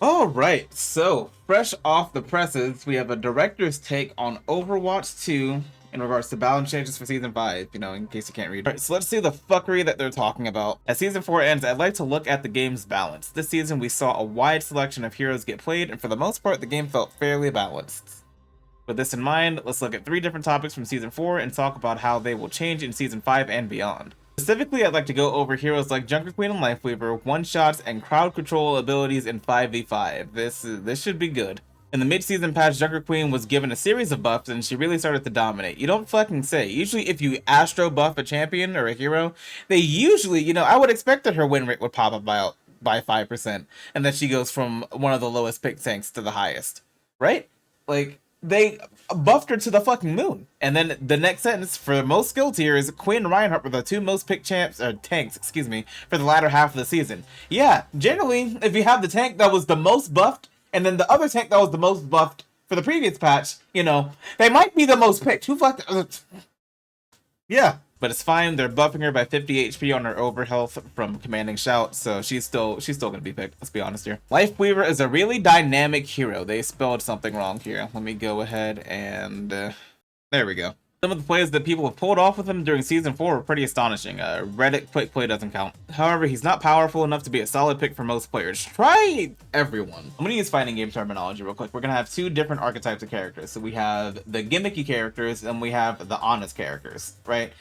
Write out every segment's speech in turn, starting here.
All right, so fresh off the presses, we have a director's take on Overwatch 2 in regards to balance changes for Season 5, in case you can't read. All right, so let's see the fuckery that they're talking about. As Season 4 ends, I'd like to look at the game's balance. This season, we saw a wide selection of heroes get played, and for the most part, the game felt fairly balanced. With this in mind, let's look at 3 different topics from Season 4 and talk about how they will change in Season 5 and beyond. Specifically, I'd like to go over heroes like Junker Queen and Lifeweaver, one-shots, and crowd control abilities in 5v5. This should be good. In the mid-season patch, Junker Queen was given a series of buffs and she really started to dominate. You don't fucking say. Usually if you astro buff a champion or a hero, they usually, I would expect that her win rate would pop up by 5% and that she goes from one of the lowest pick tanks to the highest. Right? Like, they buffed her to the fucking moon. And then the next sentence for most skill tiers, Quinn and Reinhardt were the 2 most picked tanks, for the latter half of the season. Yeah, generally, if you have the tank that was the most buffed, and then the other tank that was the most buffed for the previous patch, they might be the most picked. Who fucked? Yeah. But it's fine. They're buffing her by 50 HP on her overhealth from commanding shout, so she's still gonna be picked. Let's be honest here. Lifeweaver is a really dynamic hero. They spelled something wrong here. Let me go ahead and there we go. Some of the plays that people have pulled off with him during Season 4 were pretty astonishing. Reddit quick play doesn't count. However, he's not powerful enough to be a solid pick for most players. Try everyone. I'm going to use fighting game terminology real quick. We're going to have 2 different archetypes of characters. So we have the gimmicky characters and we have the honest characters, right?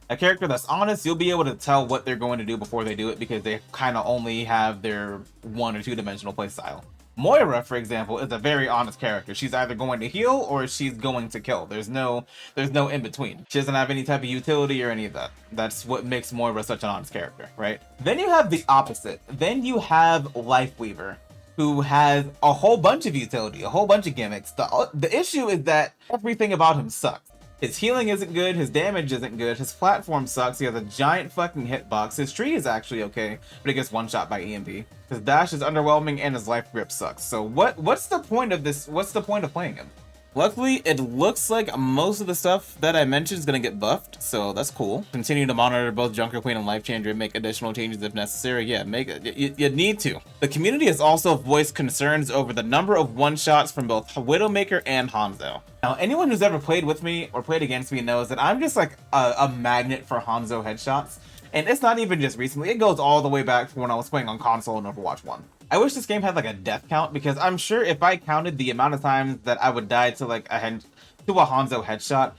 A character that's honest, you'll be able to tell what they're going to do before they do it because they kind of only have their 1 or 2 dimensional playstyle. Moira, for example, is a very honest character. She's either going to heal or she's going to kill. There's no in between. She doesn't have any type of utility or any of that. That's what makes Moira such an honest character, right? Then you have the opposite. Then you have Lifeweaver, who has a whole bunch of utility, a whole bunch of gimmicks. The issue is that everything about him sucks. His healing isn't good, his damage isn't good, his platform sucks, he has a giant fucking hitbox, his tree is actually okay, but he gets one-shot by EMP. His dash is underwhelming and his life grip sucks. So what's the point of this? What's the point of playing him? Luckily, it looks like most of the stuff that I mentioned is going to get buffed, so that's cool. Continue to monitor both Junker Queen and Life Changer and make additional changes if necessary. Yeah, you need to. The community has also voiced concerns over the number of one-shots from both Widowmaker and Hanzo. Now, anyone who's ever played with me or played against me knows that I'm just like a magnet for Hanzo headshots. And it's not even just recently, it goes all the way back to when I was playing on console in Overwatch 1. I wish this game had like a death count because I'm sure if I counted the amount of times that I would die to like a Hanzo headshot,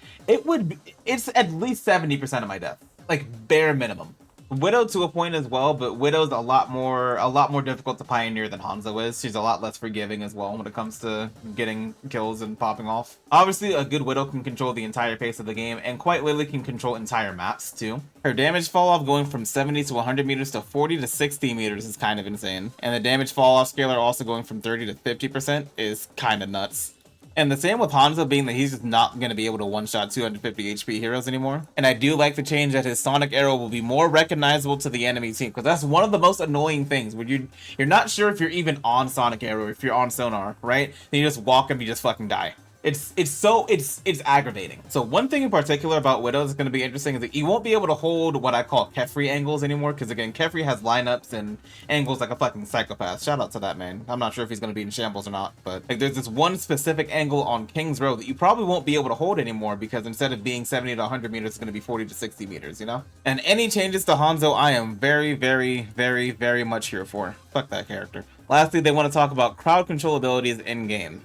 it's at least 70% of my death. Like bare minimum. Widow to a point as well, but Widow's a lot more difficult to pioneer than Hanzo is. She's a lot less forgiving as well when it comes to getting kills and popping off. Obviously, a good Widow can control the entire pace of the game, and quite literally can control entire maps too. Her damage fall off going from 70 to 100 meters to 40 to 60 meters is kind of insane. And the damage fall off scaler also going from 30 to 50% is kind of nuts. And the same with Hanzo being that he's just not going to be able to one-shot 250 HP heroes anymore. And I do like the change that his Sonic Arrow will be more recognizable to the enemy team, because that's one of the most annoying things, where you're not sure if you're even on Sonic Arrow, or if you're on Sonar, right? Then you just walk and you just fucking die. It's aggravating. So one thing in particular about Widow that's going to be interesting is that you won't be able to hold what I call Kefri angles anymore, because again, Kefri has lineups and angles like a fucking psychopath. Shout out to that man. I'm not sure if he's going to be in shambles or not, but like there's this one specific angle on King's Row that you probably won't be able to hold anymore, because instead of being 70 to 100 meters, it's going to be 40 to 60 meters, And any changes to Hanzo, I am very, very, very, very much here for. Fuck that character. Lastly, they want to talk about crowd control abilities in-game,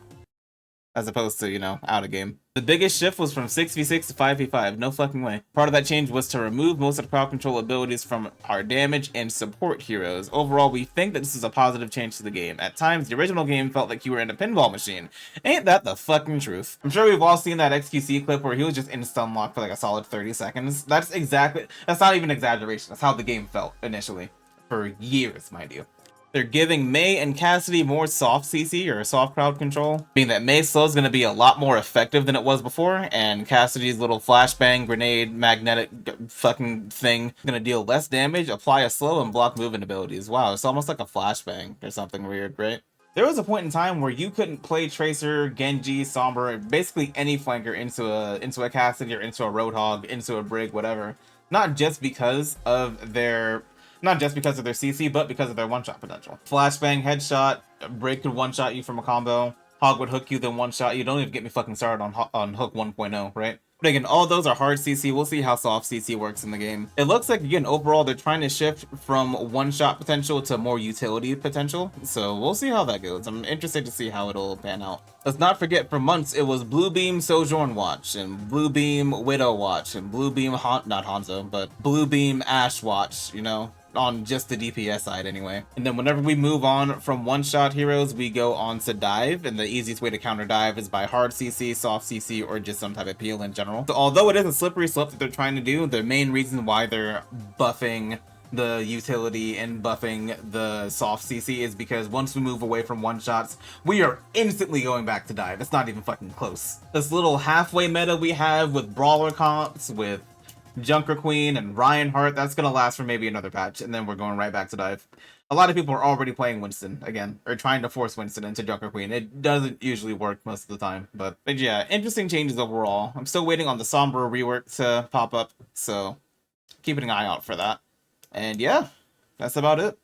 as opposed to, out of game. The biggest shift was from 6v6 to 5v5, no fucking way. Part of that change was to remove most of the crowd control abilities from our damage and support heroes. Overall, we think that this is a positive change to the game. At times, the original game felt like you were in a pinball machine. Ain't that the fucking truth? I'm sure we've all seen that XQC clip where he was just in stun lock for like a solid 30 seconds. That's not even exaggeration. That's how the game felt initially. For years, mind you. They're giving Mei and Cassidy more soft CC, or soft crowd control, being that Mei's slow is going to be a lot more effective than it was before, and Cassidy's little flashbang grenade magnetic fucking thing going to deal less damage, apply a slow, and block movement abilities. Wow, it's almost like a flashbang or something weird, right? There was a point in time where you couldn't play Tracer, Genji, Sombra, basically any flanker into a Cassidy or into a Roadhog, into a Brig, whatever. Not just because of their Not just because of their CC, but because of their one-shot potential. Flashbang, headshot, Break could one-shot you from a combo. Hog would hook you, then one-shot you. Don't even get me fucking started on Hook 1.0, right? But again, all those are hard CC. We'll see how soft CC works in the game. It looks like, again, overall, they're trying to shift from one-shot potential to more utility potential. So we'll see how that goes. I'm interested to see how it'll pan out. Let's not forget, for months, it was Blue Beam Sojourn Watch, and Blue Beam Widow Watch, and Blue Beam, not Hanzo, but Blue Beam Ash Watch, you know? On just the DPS side anyway. And then whenever we move on from one-shot heroes, we go on to dive, and the easiest way to counter dive is by hard CC, soft CC, or just some type of peel in general. So although it is a slippery slope that they're trying to do, the main reason why they're buffing the utility and buffing the soft CC is because once we move away from one-shots, we are instantly going back to dive. It's not even fucking close. This little halfway meta we have with brawler comps, with Junker Queen and Reinhardt, that's gonna last for maybe another patch, and then we're going right back to dive. A lot of people are already playing Winston again, or trying to force Winston into Junker Queen. It doesn't usually work most of the time, but yeah, interesting changes overall. I'm still waiting on the Sombra rework to pop up, so keeping an eye out for that. And yeah, that's about it.